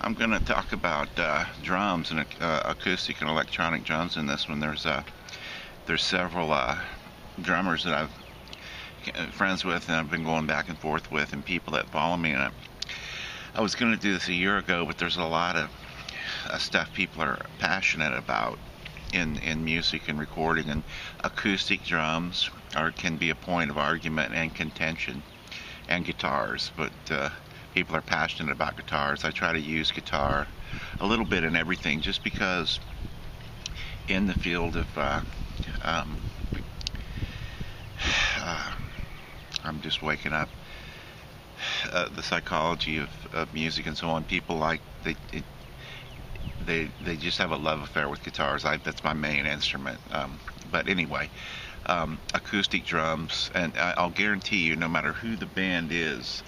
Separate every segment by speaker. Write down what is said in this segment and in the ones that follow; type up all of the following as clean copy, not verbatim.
Speaker 1: I'm going to talk about drums and acoustic and electronic drums in this one. There's several drummers that I'm friends with, and I've been going back and forth with, and people that follow me. And I was going to do this a year ago, but there's a lot of stuff people are passionate about in music and recording, and acoustic drums can be a point of argument and contention, and guitars, but people are passionate about guitars. I try to use guitar a little bit in everything, just because in the field of um, uh, I'm just waking up, the psychology of music and so on. People like they just have a love affair with guitars. That's my main instrument. But anyway, acoustic drums, and I'll guarantee you, no matter who the band is,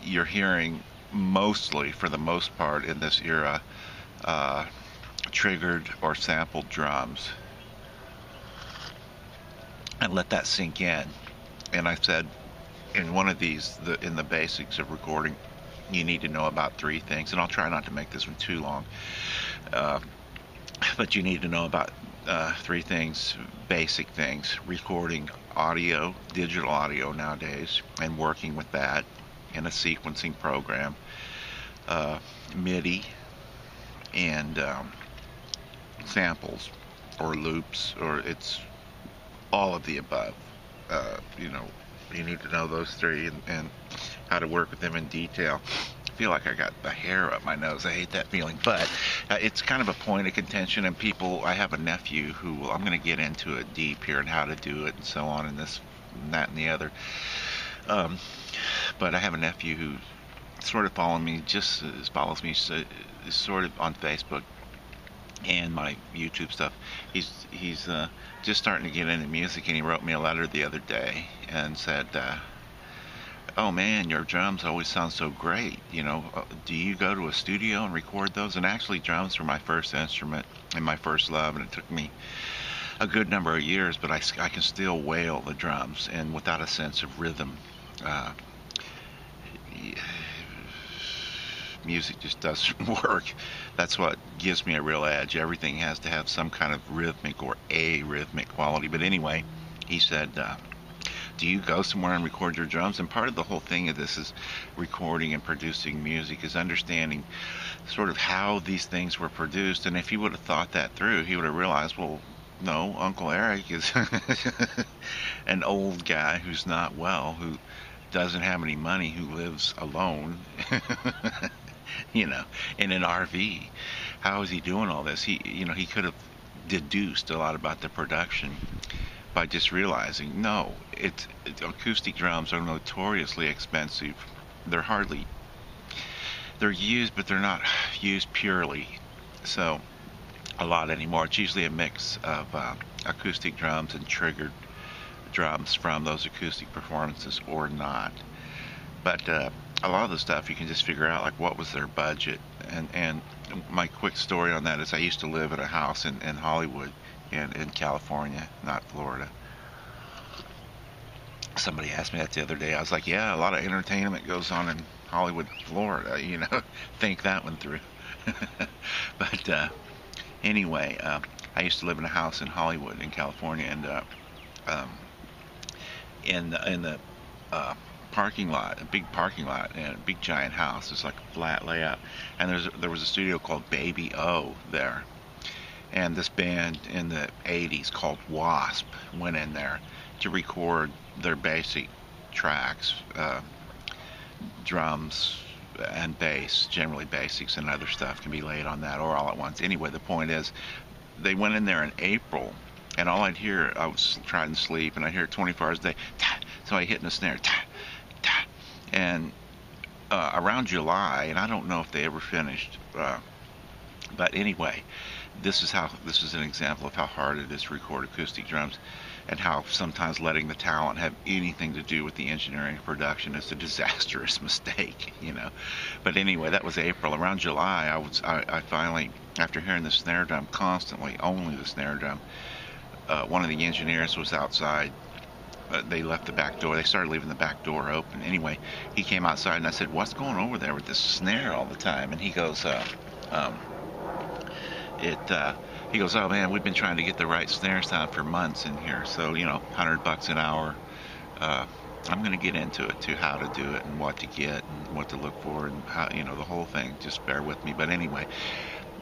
Speaker 1: you're hearing mostly, for the most part in this era, uh, triggered or sampled drums. And let that sink in. And I said in one of these, in the basics of recording, you need to know about three things. And I'll try not to make this one too long. Uh, but you need to know about three things, basic things: recording audio, digital audio nowadays, and working with that in a sequencing program, MIDI, and samples or loops, or it's all of the above. You know, you need to know those three, and how to work with them in detail. I feel like I got the hair up my nose. I hate that feeling, but it's kind of a point of contention. And people, I have a nephew who I'm going to get into it deep here and how to do it and so on, and this, and that, and the other. Um, but I have a nephew who sort of follows me sort of on Facebook and my YouTube stuff. He's just starting to get into music, and he wrote me a letter the other day and said, "Oh man, your drums always sound so great. You know, do you go to a studio and record those?" And actually, drums were my first instrument and my first love, and it took me a good number of years, but I can still wail the drums, and without a sense of rhythm, uh, music just doesn't work. That's what gives me a real edge. Everything has to have some kind of rhythmic or arrhythmic quality. But anyway, he said, "Do you go somewhere and record your drums?" And part of the whole thing of this is recording and producing music is understanding sort of how these things were produced. And if he would have thought that through, he would have realized, well, no, Uncle Eric is an old guy who's not well, who doesn't have any money, who lives alone, you know, in an RV. How is he doing all this? He could have deduced a lot about the production by just realizing, no, acoustic drums are notoriously expensive. They're used, but they're not used purely. So a lot anymore. It's usually a mix of acoustic drums and triggered drums from those acoustic performances or not. But a lot of the stuff you can just figure out, like, what was their budget. And my quick story on that is I used to live at a house in Hollywood, in California, not Florida. Somebody asked me that the other day. I was like, yeah, a lot of entertainment goes on in Hollywood, Florida, you know. Think that one through. But anyway, I used to live in a house in Hollywood, in California, and um, in the parking lot, a big parking lot, and a big giant house. It's like a flat layout, and there was a studio called Baby O there, and this band in the 80s called Wasp went in there to record their basic tracks, drums and bass, generally basics, and other stuff can be laid on that or all at once. Anyway, the point is, they went in there in April, and all I'd hear, I was trying to sleep, and I'd hear it 24 hours a day, so I hit in the snare, and around July, and I don't know if they ever finished, but anyway, this is an example of how hard it is to record acoustic drums, and how sometimes letting the talent have anything to do with the engineering and production is a disastrous mistake, you know. But anyway, that was April. Around July, I finally, after hearing the snare drum constantly, only the snare drum, one of the engineers was outside they left the back door. They started leaving the back door open. Anyway, he came outside and I said, "What's going over there with this snare all the time?" And he goes, um, "It." He goes, "Oh man, we've been trying to get the right snare sound for months in here. So $100 an hour. I'm going to get into it too, how to do it and what to get and what to look for and how the whole thing. Just bear with me. But anyway,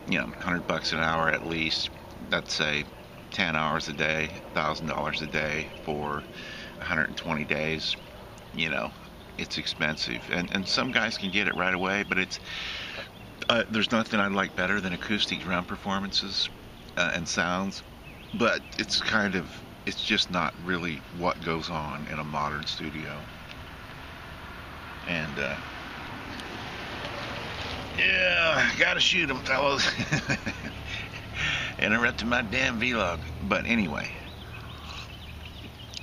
Speaker 1: $100 an hour at least. Let's say 10 hours a day, $1,000 a day for 120 days. It's expensive, and some guys can get it right away, but there's nothing I like better than acoustic drum performances and sounds, but it's just not really what goes on in a modern studio. And yeah, gotta shoot them, fellows. Interrupting my damn vlog. But anyway,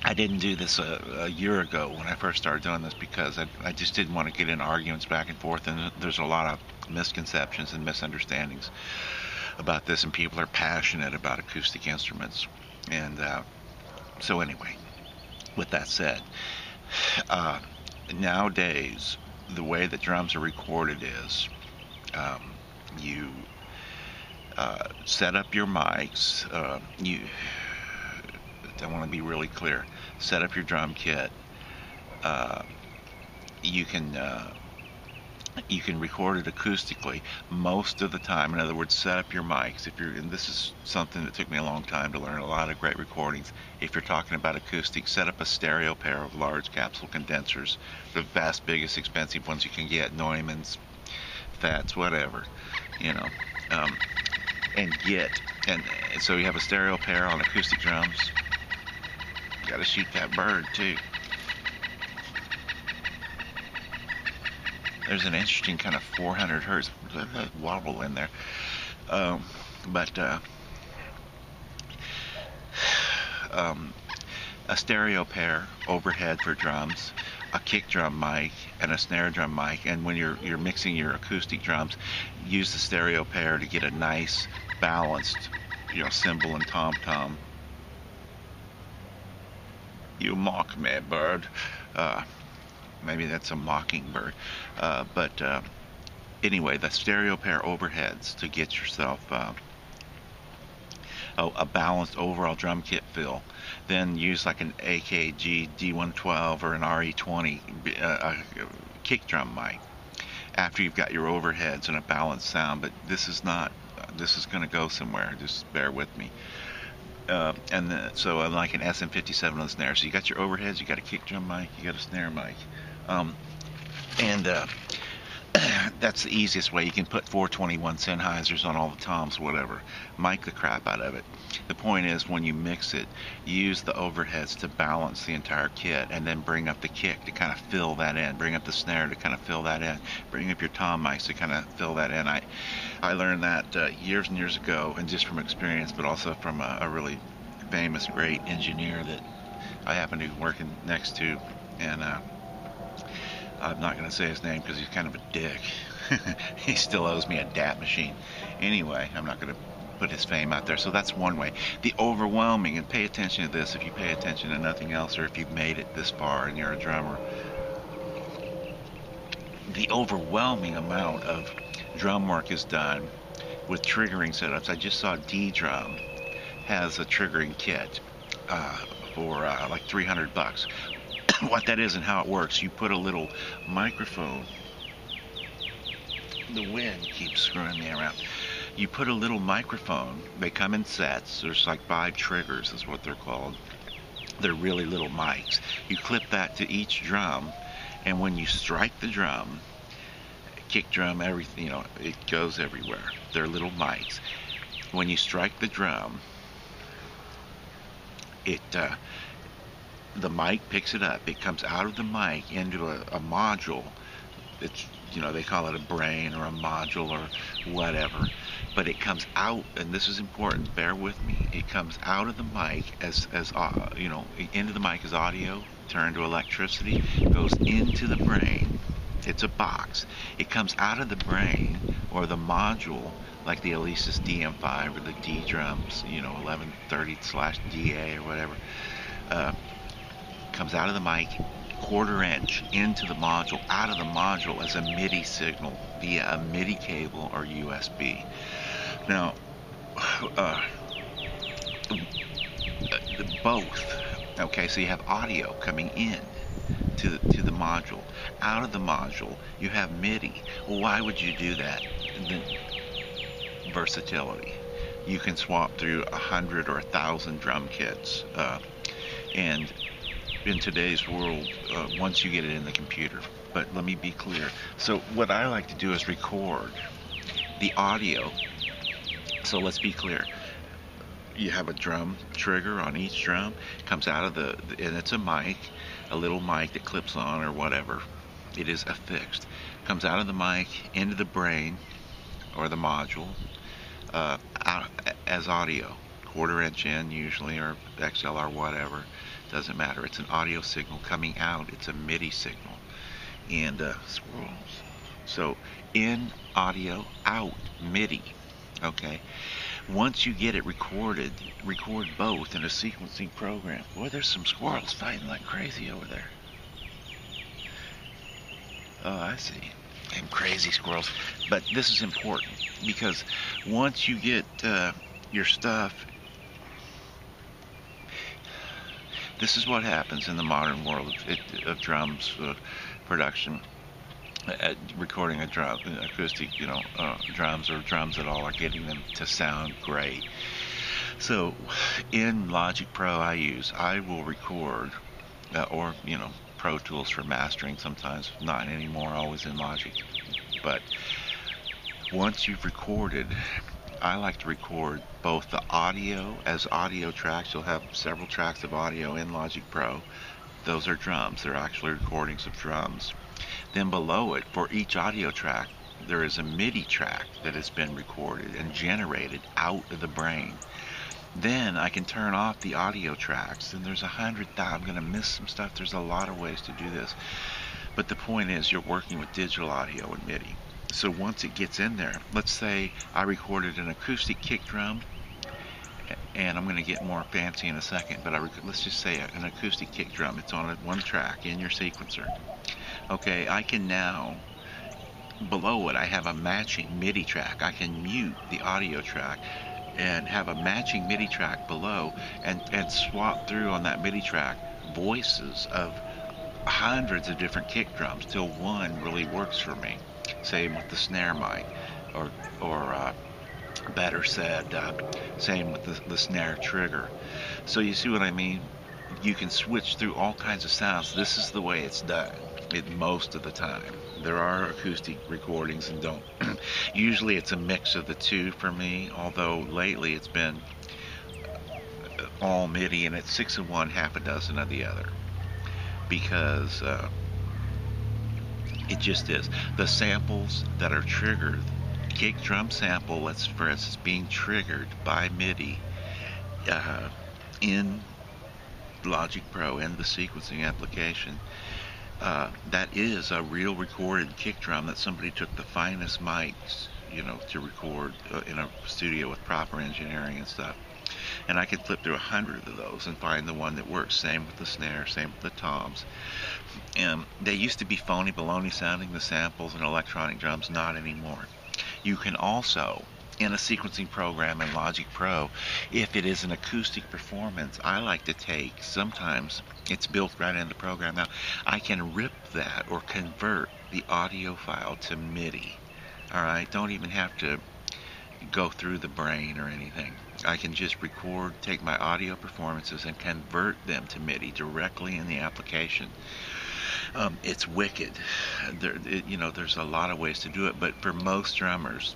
Speaker 1: I didn't do this a year ago when I first started doing this because I just didn't want to get in arguments back and forth, and there's a lot of misconceptions and misunderstandings about this, and people are passionate about acoustic instruments. And so anyway, with that said, nowadays the way that drums are recorded is you set up your mics. I want to be really clear. Set up your drum kit. You can record it acoustically most of the time. In other words, set up your mics. And this is something that took me a long time to learn. A lot of great recordings. If you're talking about acoustic, set up a stereo pair of large capsule condensers, the vast, biggest, expensive ones you can get, Neumann's, Fats, whatever, and so you have a stereo pair on acoustic drums. Got to shoot that bird too. There's an interesting kind of 400 hertz wobble in there. A stereo pair overhead for drums, a kick drum mic, and a snare drum mic. And when you're mixing your acoustic drums, use the stereo pair to get a nice balanced, cymbal and tom-tom. You mock me, bird. Maybe that's a mockingbird. But anyway, the stereo pair overheads to get yourself a balanced overall drum kit feel. Then use like an AKG D112 or an RE20 kick drum mic after you've got your overheads and a balanced sound. But this is going to go somewhere. Just bear with me. So I'm like an SM57 on the snare. So you got your overheads, you got a kick drum mic, you got a snare mic. That's the easiest way. You can put 421 Sennheisers on all the toms, whatever. Mic the crap out of it. The point is, when you mix it, use the overheads to balance the entire kit, and then bring up the kick to kind of fill that in. Bring up the snare to kind of fill that in. Bring up your tom mics to kind of fill that in. I learned that years and years ago, and just from experience, but also from a really famous, great engineer that I happen to be working next to, and I'm not going to say his name because he's kind of a dick. He still owes me a DAT machine. Anyway, I'm not going to put his fame out there. So that's one way. The overwhelming, and pay attention to this if you pay attention to nothing else, or if you've made it this far and you're a drummer. The overwhelming amount of drum work is done with triggering setups. I just saw D-Drum has a triggering kit for like $300. What that is and how it works, you put a little microphone. The wind keeps screwing me around. You put a little microphone. They come in sets. There's like 5 triggers is what they're called. They're really little mics. You clip that to each drum, and when you strike the drum, kick drum, everything, it goes everywhere. They're little mics. When you strike the drum, the mic picks it up. It comes out of the mic into a module. It's, they call it a brain or a module or whatever. But it comes out, and this is important, bear with me. It comes out of the mic as into the mic as audio, turned to electricity, goes into the brain. It's a box. It comes out of the brain or the module, like the Alesis DM5 or the D drums, 1130/DA or whatever. comes out of the mic, quarter inch into the module, out of the module as a MIDI signal via a MIDI cable or USB. Now, both. Okay, so you have audio coming in to the module. Out of the module, you have MIDI. Well, why would you do that? The versatility. You can swap through 100 or 1,000 drum kits, and in today's world, once you get it in the computer. But let me be clear. So what I like to do is record the audio. So let's be clear. You have a drum trigger on each drum, comes out of and it's a mic, a little mic that clips on or whatever. It is affixed. Comes out of the mic into the brain or the module, out as audio, quarter inch in usually, or XLR, whatever, doesn't matter. It's an audio signal coming out. It's a MIDI signal, and squirrels. So in audio, out MIDI. Okay. Once you get it recorded, record both in a sequencing program. Boy, there's some squirrels fighting like crazy over there. Oh, I see. Them crazy squirrels. But this is important because once you get your stuff, this is what happens in the modern world of drums production. Recording a drum, acoustic, drums or drums at all, are getting them to sound great. So in Logic Pro I will record, or Pro Tools for mastering sometimes, not anymore, always in Logic. But once you've recorded, I like to record both the audio as audio tracks. You'll have several tracks of audio in Logic Pro. Those are drums. They're actually recordings of drums. Then below it, for each audio track, there is a MIDI track that has been recorded and generated out of the brain. Then I can turn off the audio tracks, and there's 100,000. I'm going to miss some stuff. There's a lot of ways to do this. But the point is, you're working with digital audio and MIDI. So once it gets in there, let's say I recorded an acoustic kick drum, and I'm going to get more fancy in a second, but let's just say an acoustic kick drum. It's on one track in your sequencer. Okay, I can now, below it, I have a matching MIDI track. I can mute the audio track and have a matching MIDI track below, and swap through on that MIDI track voices of hundreds of different kick drums till one really works for me. Same with the snare mic, or better said, same with the snare trigger. So you see what I mean? You can switch through all kinds of sounds. This is the way it's done. Most of the time. There are acoustic recordings and don't. Usually it's a mix of the two for me, although lately it's been all MIDI, and it's 6 of one, half a dozen of the other. Because it just is. The samples that are triggered, kick drum sample, let's for instance, being triggered by MIDI in Logic Pro, in the sequencing application, that is a real recorded kick drum that somebody took the finest mics, to record in a studio with proper engineering and stuff. And I could flip through 100 of those and find the one that works. Same with the snare, same with the toms. And they used to be phony baloney sounding, the samples and electronic drums, not anymore. You can also, in a sequencing program in Logic Pro, if it is an acoustic performance, I like to take, sometimes it's built right into the program. Now, I can rip that or convert the audio file to MIDI. Alright, don't even have to go through the brain or anything. I can just record, take my audio performances and convert them to MIDI directly in the application. It's wicked. There's a lot of ways to do it, but for most drummers,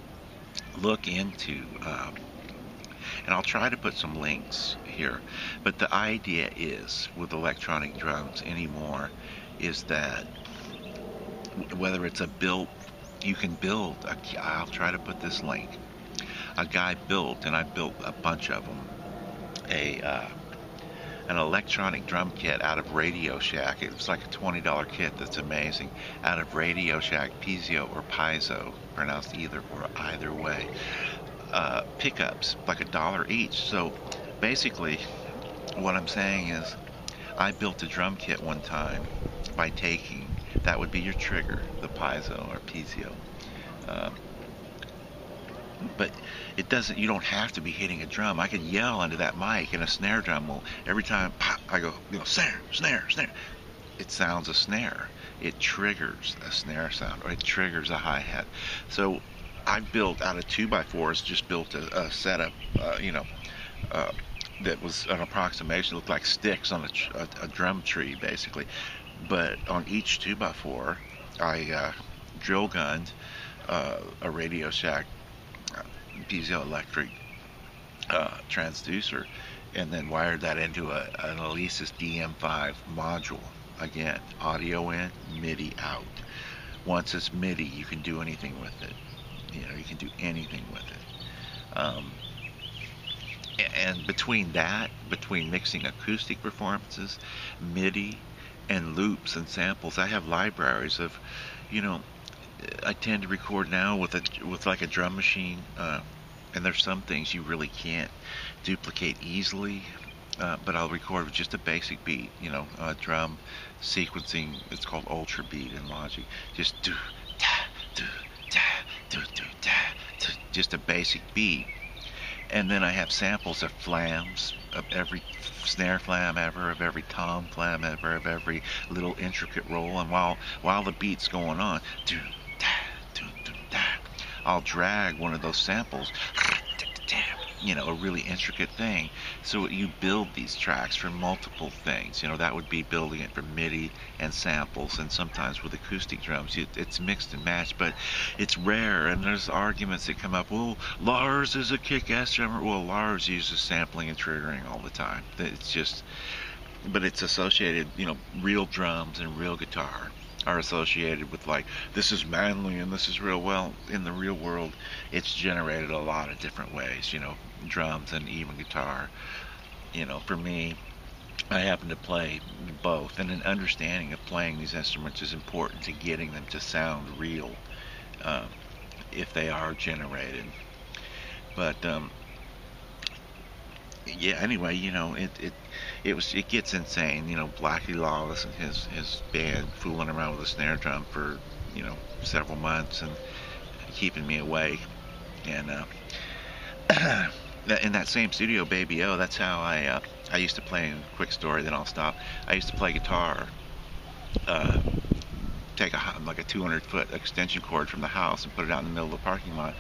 Speaker 1: look into, and I'll try to put some links here, but the idea is, with electronic drums anymore, is that whether it's you can build, I'll try to put this link, a guy built, and I built a bunch of them, an electronic drum kit out of Radio Shack. It was like a $20 kit that's amazing, out of Radio Shack piezo or piezo, pronounced either way, pickups, like $1 each. So basically what I'm saying is, I built a drum kit one time by taking, that would be your trigger, the piezo or piezo. Um, but it doesn't, you don't have to be hitting a drum. I could yell into that mic, and a snare drum will, every time pop, I go, snare, snare, snare. It sounds a snare. It triggers a snare sound, or it triggers a hi-hat. So I built out of 2x4s, just built a setup, uh, that was an approximation, looked like sticks on a drum tree, basically. But on each 2x4, I drill gunned a Radio Shack piezoelectric transducer, and then wired that into an Alesis DM5 module. Again, audio in, MIDI out. Once it's MIDI, you can do anything with it. You can do anything with it. And between mixing acoustic performances, MIDI, and loops and samples, I have libraries of, you know, I tend to record now with like a drum machine, and there's some things you really can't duplicate easily. But I'll record with just a basic beat, drum sequencing. It's called Ultra Beat in Logic. Just do da do da do da, just a basic beat. And then I have samples of flams, of every snare flam ever, of every tom flam ever, of every little intricate roll. And while the beat's going on, do da do da, I'll drag one of those samples, a really intricate thing. So you build these tracks for multiple things. That would be building it for MIDI and samples, and sometimes with acoustic drums. It's mixed and matched, but it's rare, and there's arguments that come up. Well, Lars is a kick-ass drummer. Well, Lars uses sampling and triggering all the time. But it's associated, real drums and real guitar are associated with, like, this is manly and this is real. Well, in the real world, it's generated a lot of different ways, drums and even guitar. For me, I happen to play both, and an understanding of playing these instruments is important to getting them to sound real, if they are generated. But yeah, anyway, it gets insane. Blackie Lawless and his band fooling around with a snare drum for several months and keeping me awake. And in that same studio, Baby O, that's how I used to play. Quick story, then I'll stop. I used to play guitar. Take like a 200-foot extension cord from the house and put it out in the middle of the parking lot,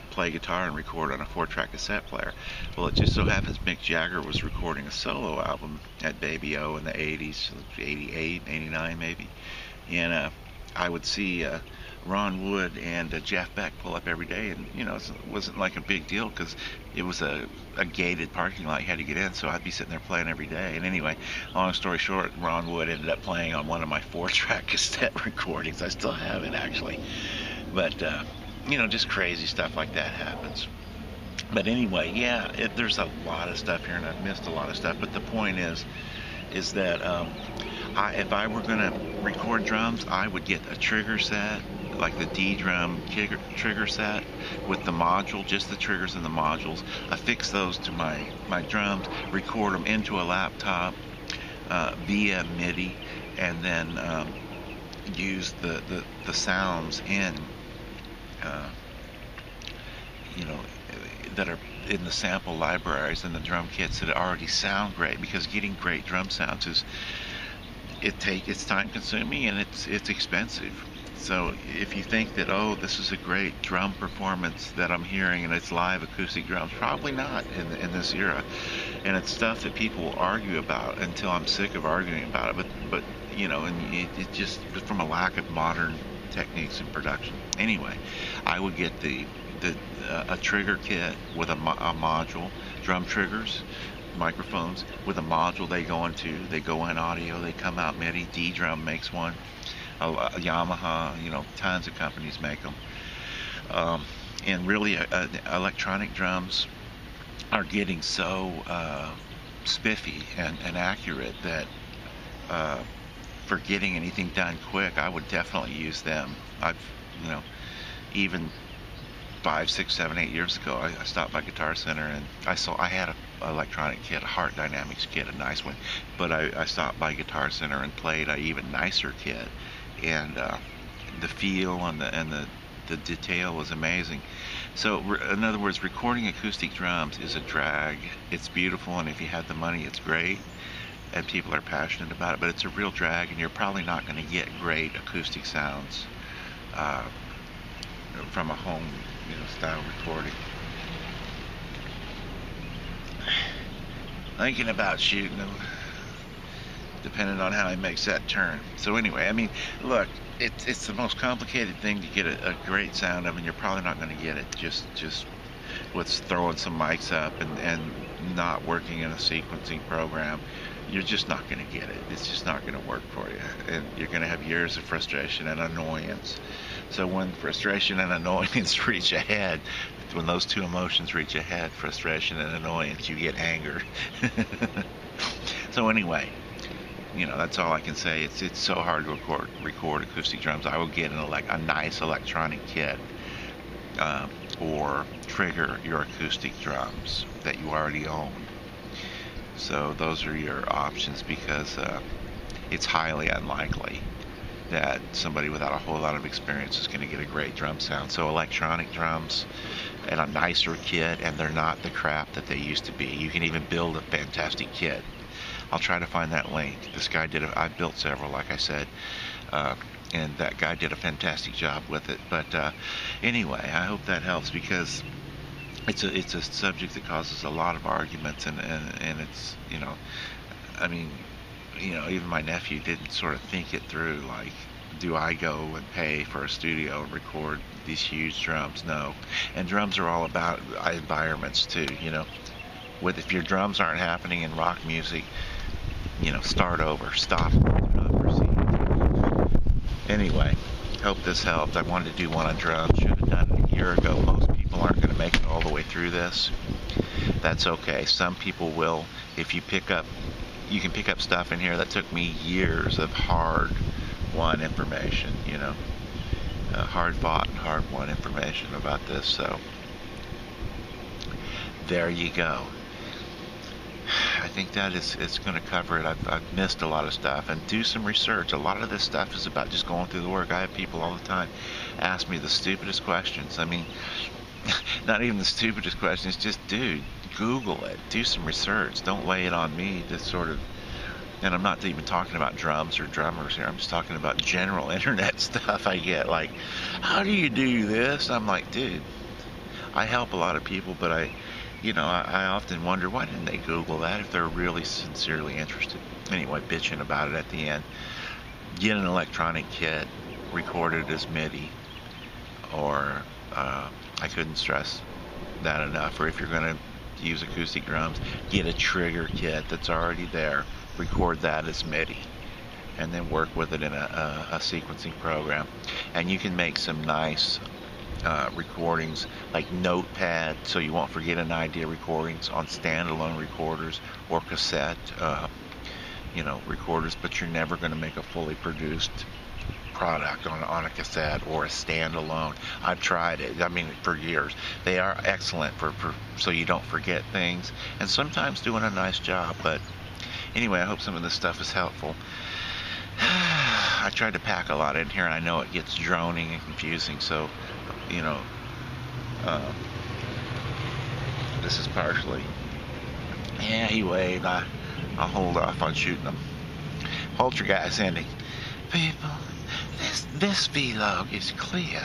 Speaker 1: play guitar and record on a 4-track cassette player. Well, it just so happens Mick Jagger was recording a solo album at Baby O in the 80s, 88, 89 maybe. And I would see Ron Wood and Jeff Beck pull up every day, and it wasn't like a big deal because it was a gated parking lot you had to get in, so I'd be sitting there playing every day. And anyway, long story short, Ron Wood ended up playing on one of my 4-track cassette recordings. I still have it, actually. But just crazy stuff like that happens. But anyway, yeah, there's a lot of stuff here, and I've missed a lot of stuff. But the point is that if I were going to record drums, I would get a trigger set, like the D drum trigger set with the module, just the triggers and the modules. Affix those to my drums, record them into a laptop via MIDI, and then use the sounds in that are in the sample libraries and the drum kits that already sound great, because getting great drum sounds it's time consuming and it's expensive. So if you think that, oh, this is a great drum performance that I'm hearing and it's live acoustic drums, probably not in this era. And it's stuff that people will argue about until I'm sick of arguing about it. But and it just from a lack of modern techniques in production. Anyway, I would get a trigger kit with a module, drum triggers, microphones with a module they go in audio, they come out MIDI. D-Drum makes one, Yamaha, tons of companies make them. And really, electronic drums are getting so spiffy and accurate that for getting anything done quick, I would definitely use them. Even 5, 6, 7, 8 years ago, I stopped by Guitar Center and I had electronic kit, a Heart Dynamics kit, a nice one. But I stopped by Guitar Center and played a even nicer kit, and the feel and the detail was amazing. So in other words, recording acoustic drums is a drag. It's beautiful, and if you have the money, it's great, and people are passionate about it. But it's a real drag, and you're probably not going to get great acoustic sounds from a home, style recording. Thinking about shooting them, depending on how he makes that turn. So anyway, I mean, look, it's the most complicated thing to get a great sound of, and you're probably not going to get it just with throwing some mics up and not working in a sequencing program. You're just not going to get it. It's just not going to work for you, and you're going to have years of frustration and annoyance. So when frustration and annoyance reach a head, when those two emotions reach a head, frustration and annoyance, you get anger. So anyway, that's all I can say. It's so hard to record acoustic drums. I will get a nice electronic kit, or trigger your acoustic drums that you already own. So those are your options, because it's highly unlikely that somebody without a whole lot of experience is going to get a great drum sound. So electronic drums and a nicer kit, and they're not the crap that they used to be. You can even build a fantastic kit. I'll try to find that link. This guy I built several, like I said, and that guy did a fantastic job with it. But anyway, I hope that helps, because it's a subject that causes a lot of arguments, and it's, I mean, even my nephew didn't sort of think it through, like, do I go and pay for a studio and record these huge drums? No. And drums are all about environments too, if your drums aren't happening in rock music, start over, stop, proceed. Anyway, hope this helped. I wanted to do one on drums. Should have done it a year ago. Most people aren't going to make it all the way through this. That's okay. Some people will. If you can pick up stuff in here that took me years of hard-won information, hard-fought and hard-won information about this. So there you go. I think that it's going to cover it. I've missed a lot of stuff, and do some research. A lot of this stuff is about just going through the work. I have people all the time ask me the stupidest questions. I mean, not even the stupidest questions, just, dude, Google it. Do some research. Don't lay it on me to sort of, and I'm not even talking about drums or drummers here. I'm just talking about general internet stuff I get. Like, how do you do this? I'm like, dude, I help a lot of people, but I often wonder, why didn't they Google that if they're really sincerely interested? Anyway, bitching about it at the end. Get an electronic kit, record it as MIDI, or I couldn't stress that enough. Or if you're going to use acoustic drums, get a trigger kit that's already there, record that as MIDI, and then work with it in a sequencing program. And you can make some nice recordings, like Notepad, so you won't forget an idea, recordings on standalone recorders or cassette recorders, but you're never going to make a fully produced product on a cassette or a standalone. I've tried it, for years. They are excellent for so you don't forget things, and sometimes doing a nice job. But anyway, I hope some of this stuff is helpful. I tried to pack a lot in here, and I know it gets droning and confusing, so this is partially. Yeah, he waved. I'll hold off on shooting them. Poltergeist ending. People, this vlog is clear.